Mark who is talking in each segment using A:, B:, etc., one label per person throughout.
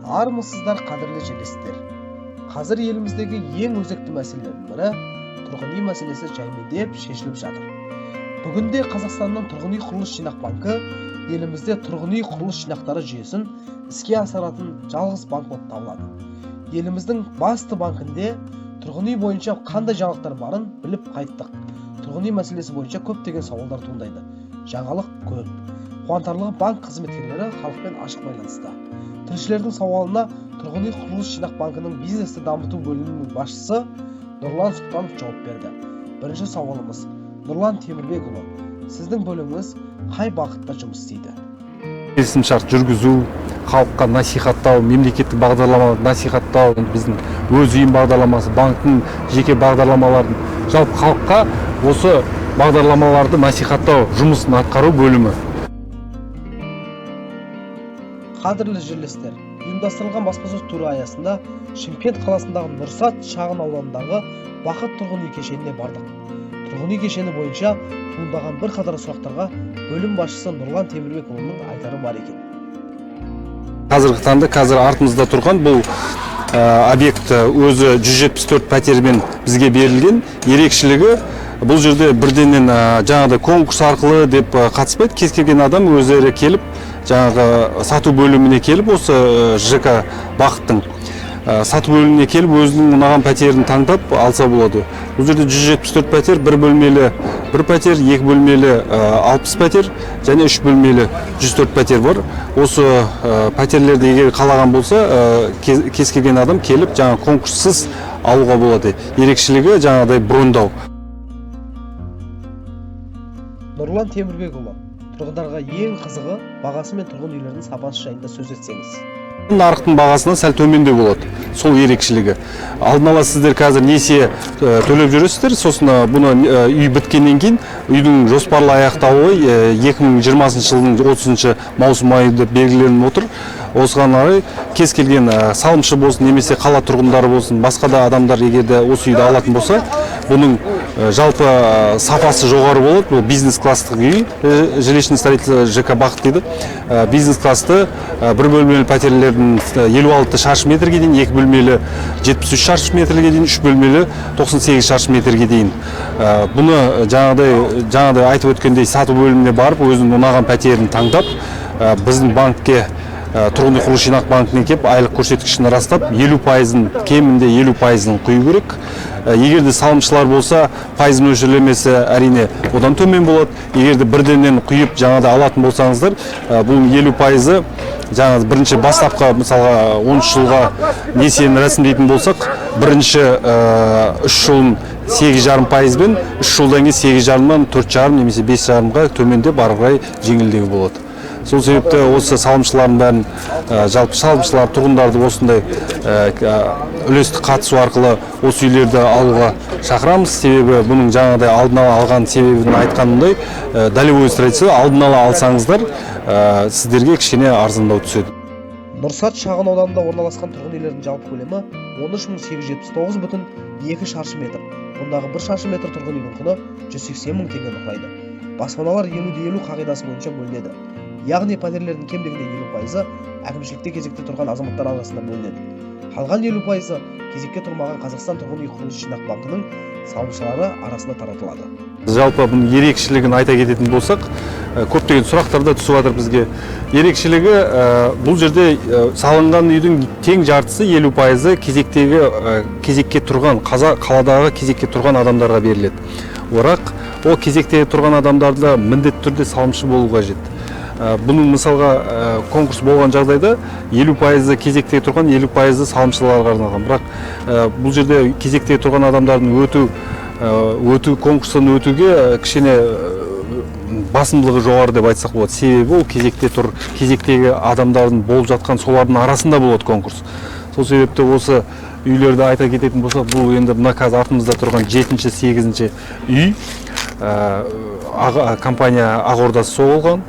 A: Армысыздар қадірлі жерлестер. Қазір еліміздегі ең өзекті мәселелердің бірі тұрғын үй мәселесі жаймендеп шешіліп жатыр. Бүгінде Қазақстанның тұрғын үй құрылыс жинақ банкі елімізде тұрғын үй құрылыс жинақтары жүйесін іске асыратын жалғыз банк болып табылады. Еліміздің басты банкінде тұрғын үй бойынша қандай жаңалықтар барын біліп қайттық. Тұрғын үй мәселесі бойынша көптеген сауалдар туындайды. Жаңалық көп. Қуантарлығы банк қызметкерлері халықпен ашық байланыста. Тілшілердің сауалына тұрғын үй құрылыс жинақ банкының бизнесті дамыту бөлімінің басшысы Нұрлан Сұлтанов жауап берді. Бірінші сауалымыз: Нұрлан Темірбекұлы, сіздің бөліміңіз қай бағытта жұмыс істейді?
B: Келісімшарт жүргізу, халыққа насихаттау, мемлекеттік бағдарламаларды насихаттау, біздің өз үйім бағдарламасы, банктың жеке бағдарламаларын, жалпы халыққа осы бағдарламаларды насихаттау жұмысын атқару бөлімі.
A: Қадірлі жерлестер, ұйымдастырылған баспасөз туры аясында Шымкент қаласындағы Нұрсат шағын ауданындағы Бақыт тұрғын үй кешеніне бардық. Тұрғын үй кешені бойынша туындаған бірқатар сұрақтарға бөлім басшысы Нұрлан Темірбекұлының айтары бар екен.
B: Қазіргі таңда артымызда тұрған бұл объект өзі 174 пәтермен бізге берілген. Ерекшелігі бұл жерде бірденнен жаңағыдай конкурс арқылы деп қатыспайды. Кез келген адам өздері келіп, жаңағы сату бөліміне келіп, осы ЖК Бақыттың сату бөліміне келіп, өзінің ұнаған пәтерін таңдап алса болады. Бұл жерде 174 пәтер, бір бөлмелі 1 пәтер, 2 бөлмелі 60 пәтер және 3 бөлмелі 104 пәтер бар. Осы пәтерлерді егер қалаған болса, кез келген адам келіп, жаңа конкурссыз алуға болады. Ерекшелігі жаңағыдай брондау.
A: Нұрлан Темірбекұлы, тұрғындарға ең қызығы бағасы мен тұрғын үйлердің сапасы жайында сөз етсеңіз.
B: Нарықтың бағасынан сәл төменде болады. Сол ерекшелігі. Алдын ала сіздер қазір несие төлеп жүресіздер, сосын бұны үй біткеннен кейін үйдің жоспарлы аяқталуы 2020 жылдың 30 маусым айында белгіленіп отыр. Осыған орай кез келген салымшы болсын, немесе қала тұрғындары болсын, басқа да адамдар егер де осы үйді алатын болса, бұның жалпы сапасы жоғары болады. Бұл бизнес класстық үй, жилищный строитель ЖК Бақыт дейді. Бизнес класты бір бөлмелі пәтерлердің 56 шаршы метрге дейін, 2 бөлмелі 73 шаршы метрге дейін, 3 бөлмелі 98 шаршы метрге дейін. Бұны жаңағыдай айтып өткендей сату бөліміне барып, өзінің ұнаған пәтерін таңдап, біздің банкке тұрғын үй құрылыс жинақ банкіне кеп, айлық көрсеткішін растап, 50%-ын кемінде 50%-ын құю керек. Егер де салымшылар болса, пайыз мөлшерлемесі әрине одан төмен болады. Егер де бірденнен құйып жаңада алатын болсаңыздар, бұл 50%-ы жаңағы бірінші бастапқы, мысалға 13 жылға несиені рәсімдейтін болсақ, бірінші 3 жылын 8,5%-бен, 3 жылдан кейін 8,5-нан 4,5 немесе 5,5-ға төмендеп ары қарай жеңілдеу болады. Сол себепті осы салымшылардың бәрін, жалпы салымшылар тұрғындарды осындай үлестік қатысу арқылы осы үйлерді алуға шақырамыз. Себебі бұның жаңағыдай алдын ала алған себебін айтқанымдай, долевой строительство алдын ала алсаңыздар, сіздерге кішкене арзандау түседі.
A: Нұрсат шағын ауданында орналасқан тұрғын үйлердің жалпы көлемі 13.879,2 шаршы метр. Бұндағы 1 шаршы метр тұрғын үйдің құны 180 мың теңгені құрайды. Баспаналар 50-50 қағидасы бойынша бөлінеді. Яғни пәтерлердің кем дегенде 50%-ы әкімшілікте кезекте тұрған азаматтар арасында бөлінеді. Қалған 50%-ы кезекке тұрмаған Қазақстан тұрғын үй құрылыс жинақ банкының салымшылары арасында таратылады.
B: Жалпы бұның ерекшелігін айта кететін болсақ, көптеген сұрақтарда түсіп жатыр бізге. Ерекшелігі бұл жерде салынған үйдің тең жартысы 50%-ы кезекке тұрған, қаладағы кезекке тұрған адамдарға беріледі. Орақ, о кезекте тұрған адамдарда міндетті түрде салымшы болу қажет. Бұның мысалға конкурс болған жағдайда 50%-ы кезекте тұрған, 50%-ы салымшыларға арналған. Бірақ бұл жерде кезекте тұрған адамдардың конкурстан өтуге кішкене басымдылығы жоғары деп айтсақ болады. Себебі ол кезектегі адамдардың болып жатқан солардың арасында болады конкурс. Сол себепті осы үйлерді айта кететін болсақ, бұл енді мына қазір артымызда тұрған 7-8 үй, компания Ақордасы соғылған.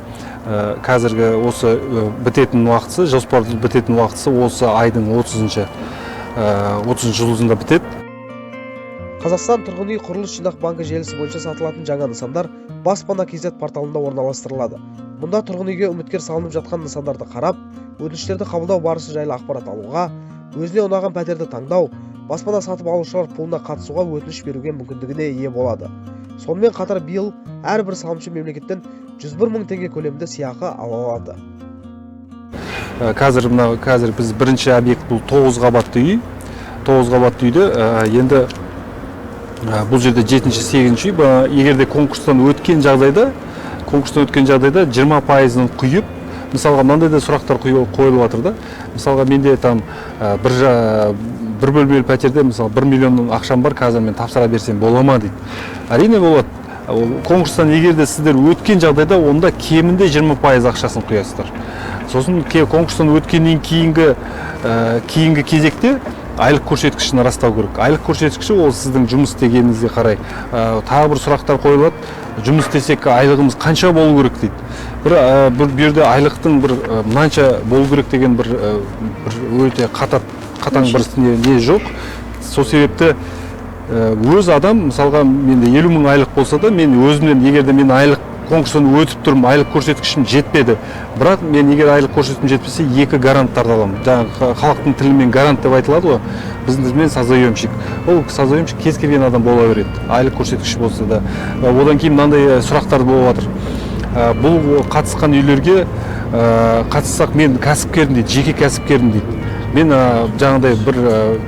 B: Қазіргі осы бітетін уақытысы, жоспарлы бітетін уақытысы осы айдың 30 жұлдызында бітеді.
A: Қазақстан тұрғын үй құрылыс жинақ банкі желісі бойынша сатылатын жаңа нысандар Баспана KZ порталында орналастырылады. Мұнда тұрғын үйге үміткер салынып жатқан нысандарды қарап, өтініштерді қабылдау барысы жайлы ақпарат алуға, өзіне ұнаған пәтерді таңдау, баспана сатып алушылар пулына қатысуға өтініш беруге мүмкіндігіне ие болады. Сонымен қатар биыл әрбір салымшы мемлекеттен 101 мың теңге көлемінде сыйақы ала алады.
B: Қазір біз бірінші объект бұл 9 қабатты үй. 9 қабатты үйді енді бұл жерде 7-8 үй. Егерде конкурстан өткен жағдайда 20%-ын құйып, мысалға мынандай да сұрақтар қойылып жатыр да. Мысалға менде там бір бөлмелі пәтерде мысалы 1 миллионның ақшам бар, қазір мен тапсыра берсем бола ма дейді. Әрине болады. Конкурстан егерде сіздер өткен жағдайда онда кемінде 20% ақшасын құясыздар. Сосын конкурстан өткеннен кейінгі кезекте айлық көрсеткішін растау керек. Айлық көрсеткіші ол сіздің жұмыс істегеніңізге қарай. Тағы бір сұрақтар қойылады. Жұмыс істесек айлығымыз қанша болу керек дейді. Бір жерде айлықтың бір мынанша болу керек деген бір өте қатаң бір не жоқ. Сол себепті өз адам, мысалға менде 50 мың айлық болса да, мен өзімнен егерде мен айлық конкурстан өтіп тұрмын, айлық көрсеткішім жетпеді. Бірақ мен егер айлық көрсеткішім жетпесе, 2 гаранттарды аламын. Жаңағы халықтың тілімен гарант деп айтылады ғой. Біздің тілмен созаемщик. Ол созаемщик кез келген адам бола береді. Айлық көрсеткіші болса да. Одан кейін мынандай сұрақтар болып жатыр. Бұл қатысқан үйлерге қатыссақ мен кәсіпкермін дейді, жеке кәсіпкермін дейді. Мен жаңағыдай бір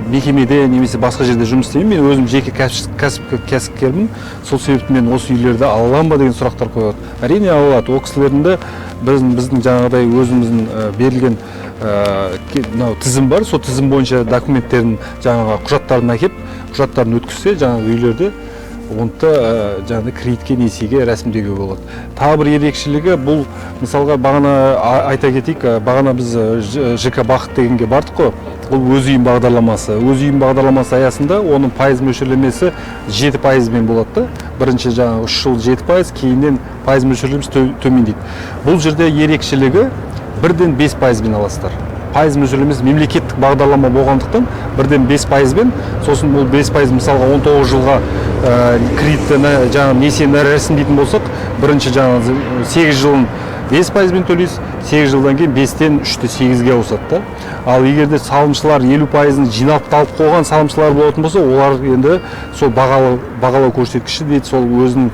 B: мекемеде немесе басқа жерде жұмыс істеймін, мен өзім жеке кәсіпкермін. Сол себепті мен осы үйлерді ала аламын ба деген сұрақтар қойылады. Әрине ала алады. Ол кісілердің біздің жаңағыдай өзіміздің берілген тізім бар. Сол тізім бойынша документтерін жаңағы құжаттарын әкеп, құжаттарын өткізсе жаңағы үйлерді онда жаңағы кредитке несиеге рәсімдеуге болады. Тағы бір ерекшелігі бұл мысалға бағана айта кетейік, бағана біз ЖК Бақыт дегенге бардық қой. Бұл өз үйім бағдарламасы. Өз үйім бағдарламасы аясында оның пайыз мөлшерлемесі 7%-мен болады. Бірінші жаңағы 3 жыл 7%, кейіннен пайыз мөлшерлемесі төмендейді. Бұл жерде ерекшелігі 1-ден 5%-мен аласыздар. Пайыз мөлшерлемесі мемлекеттік бағдарлама болғандықтан 1-ден 5%-мен, сосын бұл 5% мысалға 19 жылға кредитті жаңағы несиені рәсімдейтін болсақ, бірінші жаңағы 8 жылын 5%-мен төлейсіз, 8 жылдан кейін 5-тен 3-те 8-ге ауысады. Ал егерде салымшылар 50%-ын жинап алып қойған салымшылар болатын болса, олар енді сол бағалау көрсеткіші дейді, сол өзінің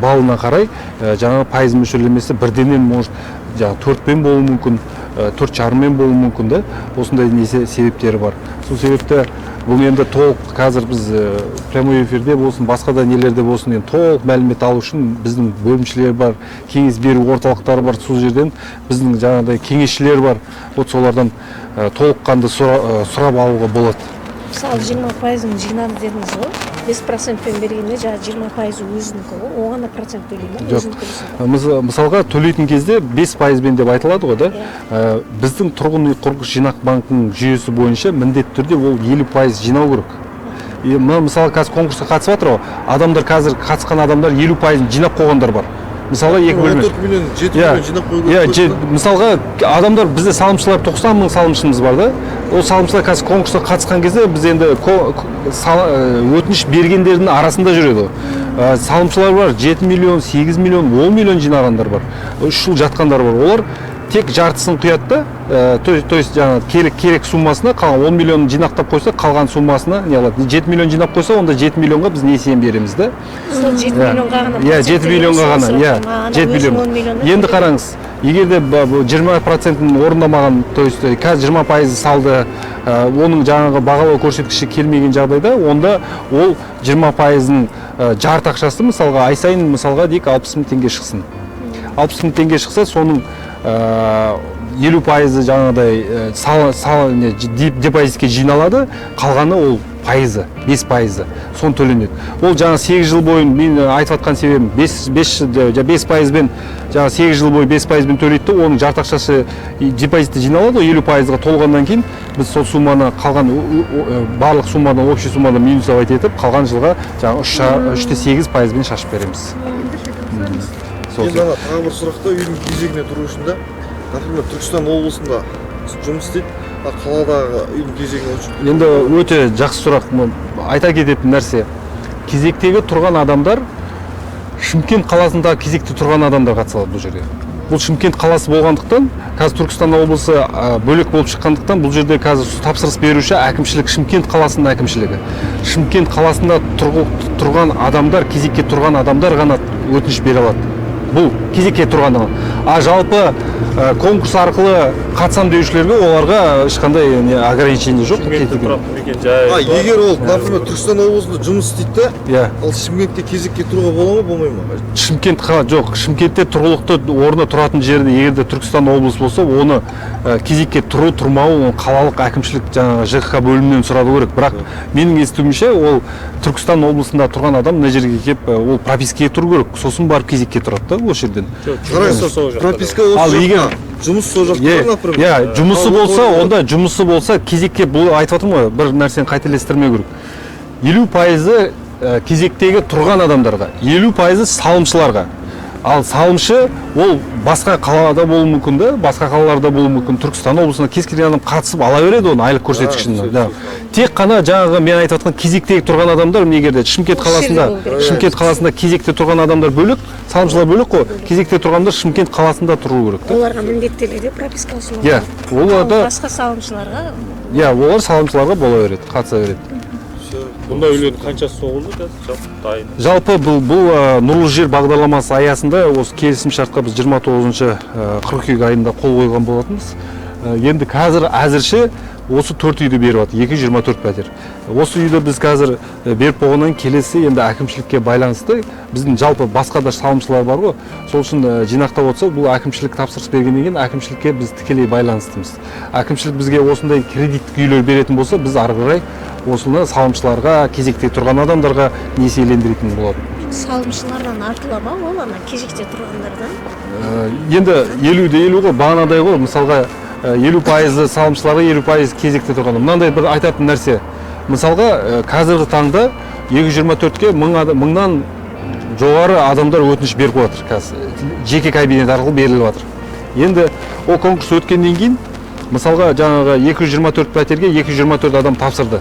B: балына қарай жаңағы пайыз мөлшерлемесі 1-ден может 4-пен болуы мүмкін, 4,5-мен болуы мүмкін да. Осындай себептері бар. Сол себепті бұл енді толық қазір біз прямой эфирде болсын, басқа да нелерде болсын, енді толық мәлімет алу үшін біздің бөлімшелер бар, кеңес беру орталықтары бар, сол жерден біздің жаңағыдай кеңесшілер бар. Вот солардан толыққанды сұрап алуға болады.
C: Мысалы 20%-ын жинады дедіңіз ғой, 5%-пен бергенде жаңа 20% өзінікі ғой, оған да процент төлейді ме?
B: Мысалға төлейтін кезде 5%-мен деп айтылады ғой да. Біздің тұрғын үй құрылыс жинақ банкының жүйесі бойынша міндетті түрде ол 50% жинау керек. Мысалы қазір конкурсқа қатысып жатыр ғой, адамдар қазір қатысқан адамдар 50%-ын жинап қойғандар бар. Мысалға 2 бөлме.
D: 4 миллион, 7 миллион жинап қойған.
B: Мысалға адамдар бізде салымшылар 90 мың салымшымыз бар да. Ол салымшылар қазір конкурсқа қатысқан кезде біз енді өтініш бергендердің арасында жүреді. Салымшылар бар 7 миллион, 8 миллион, 10 миллион жинағандар бар. 3 жыл жатқандар бар. Олар тек жартысын құяды да, то есть жаңа керек суммасына, қалған 10 миллион жинақтап қойса, қалған суммасына не алады. 7 миллион жинап қойса, онда 7 миллионға біз несиен береміз да.
C: Сол 7 миллионға ғана.
B: 7 миллионға ғана, 7 миллион. Енді қараңыз, егерде 20%-ын орындамаған, то есть қазір 20% салды, оның жаңағы бағалау көрсеткіші келмеген жағдайда, онда ол 20%-ын жарты ақшасы мысалға ай сайын мысалға дейік 60 мың теңге шықсын. 60 мың теңге шықса, соның 50% жаңағыдай депозитке жиналады, қалғаны ол пайызы, 5%, сон төленеді. Ол жаңа 8 жыл бойын мен айтып атқан себебім 5%-мен жаңа 8 жыл бойы 5%-мен төлейді, оның жарты ақшасы депозитте жиналады, 50%-ға толғаннан кейін біз сол сумманы қалған барлық суммадан, общий суммадан минусовать етіп, қалған жылға жаңа 3-те 8%-мен шашып береміз.
D: Енді тағы бір сұрақта үйдің кезегіне тұру үшін да, например, Түркістан облысында жұмыс істейді, қаладағы үйдің кезегіне отыру.
B: Енді өте жақсы сұрақ. Айта кететін нәрсе, кезектегі тұрған адамдар Шымкент қаласында кезекте тұрған адамдар қатыса алады бұл жерге. бұл Шымкент қаласы болғандықтан, қазір Түркістан облысы бөлек болып шыққандықтан, бұл жерде қазір тапсырыс беруші әкімшілік Шымкент қаласының әкімшілігі. Шымкент қаласында тұрған адамдар, кезекке тұрған адамдар ғана өтініш бере алады. Бұл кезекке тұрған адам. Жалпы конкурс арқылы қатысам деушілерге оларға ешқандай ограничение жоқ.
D: Егер ол, например, Түркістан облысында жұмыс істейді, ал Шымкентте кезекке тұруға бола ма, болмай ма?
B: Жоқ, Шымкентте тұрғылықты орны тұратын жерде егерде Түркістан облысы болса, оны кезекке тұру, тұрмауы қалалық әкімшілік жаңағы ЖКХ бөлімінен сұрауы керек. Бірақ менің естуімше, ол Түркістан облысында тұрған адам мына жерге келіп, ол пропискаға тұру керек. Сосын барып кезекке тұрады да осы жерден.
D: Прописка осы жақта. Жұмыс сол жақта, например.
B: Жұмысы болса, кезекке, бұл айтып отырмын ғой, бір нәрсені қателестірмеу керек. 50% кезектегі тұрған адамдарға, 50% салымшыларға. Ал салымшы ол басқа қалада болуы мүмкін да, басқа қалаларда болуы мүмкін. Түркістан облысына кез келген адам қатысып ала береді оны айлық көрсеткішін. Тек қана жаңағы мен айтып жатқан кезектегі тұрған адамдар, егерде Шымкент қаласында кезекте тұрған адамдар бөлек, салымшылар бөлек қой. Кезекте тұрғандар Шымкент қаласында тұру керек.
C: Оларға міндеттеледі прописка ұсынылады. Басқа салымшыларға?
B: Олар салымшыларға бола береді, қатыса береді.
E: Бұнда үйлердің қаншасы соғылды қазір дайын?
B: Жалпы бұл нұрлы жер бағдарламасы аясында осы келісім шартқа біз 29 қыркүйек айында қол қойған болатынбыз. Енді қазір әзірше осы 4 үйді беріп жатыр, 224 пәтер. Осы үйді біз қазір беріп болғаннан келесі енді әкімшілікке байланысты біздің жалпы басқа да салымшылар бар ғой. Сол үшін жинақтап отырса, бұл әкімшілік тапсырыс бергеннен кейін әкімшілікке біз тікелей байланыстымыз. Әкімшілік бізге осындай кредиттік үйлер беретін болса, біз ары қарай осыны салымшыларға, кезекте тұрған адамдарға несиелендіретін болады.
C: Салымшылардан артыла ма ол ана кезекте тұрғандардан?
B: Енді 50-50 ғой, бағанадай ғой. Мысалға 50% салымшыларға, 50% кезекте тұрғанда. Мынандай бір айтатын нәрсе. Мысалға қазіргі таңда 224-ке 1000-нан жоғары адамдар өтініш беріп отыр. Жеке кабинет арқылы беріліп жатыр. Енді ол конкурс өткеннен кейін, мысалға жаңағы 224 пәтерге 224 адам тапсырды.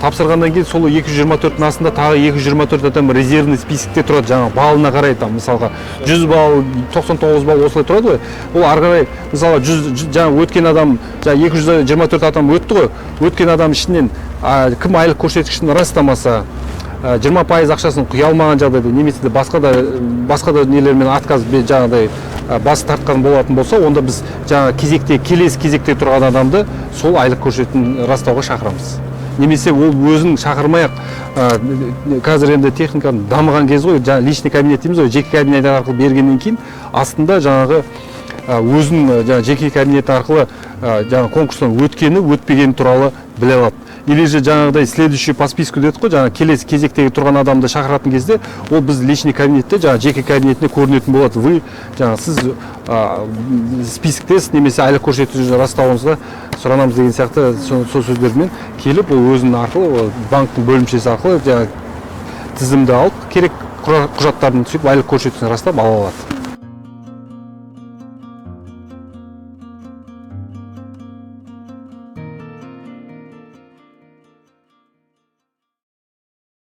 B: Тапсырғаннан кейін сол 224-дің астында тағы 224 адам резервный списокте тұрады, жаңағы балына қарай, мысалға 100 балл, 99 балл осылай тұрады ғой. Ол ары қарай, мысалға жаңағы өткен адам, 224 адам өтті ғой, өткен адам ішінен кім айлық көрсеткішін растамаса, 20% ақшасын құя алмаған жағдайда, немесе басқа да нелермен отказ жаңағыдай бас тартқан болатын болса, онда біз жаңағы келесі кезекте тұрған адамды сол айлық көрсеткішін растауға шақырамыз. Немесе ол өзін шақырмай-ақ, қазір енді техниканың дамыған кез ғой, личный кабинет дейміз ғой, жеке кабинет арқылы бергеннен кейін, астында жаңағы өзін жеке кабинет арқылы конкурстан өткені, өтпегені туралы біле алады. Или же жаңағыдай следующий по списку дедік қой, жаңағы келесі кезектегі тұрған адамды шақыратын кезде, ол біз личный кабинетте, жеке кабинетіне көрінетін болады. Вы, сіз списоктесіз, немесе айлық көрсеткішін растауыңызға сұранамыз деген сияқты сол сөздермен келіп, ол өзінің арқылы, банктың бөлімшесі арқылы тізімді алып, керек құжаттарын түсіп, айлық көрсеткішін растап ала алады.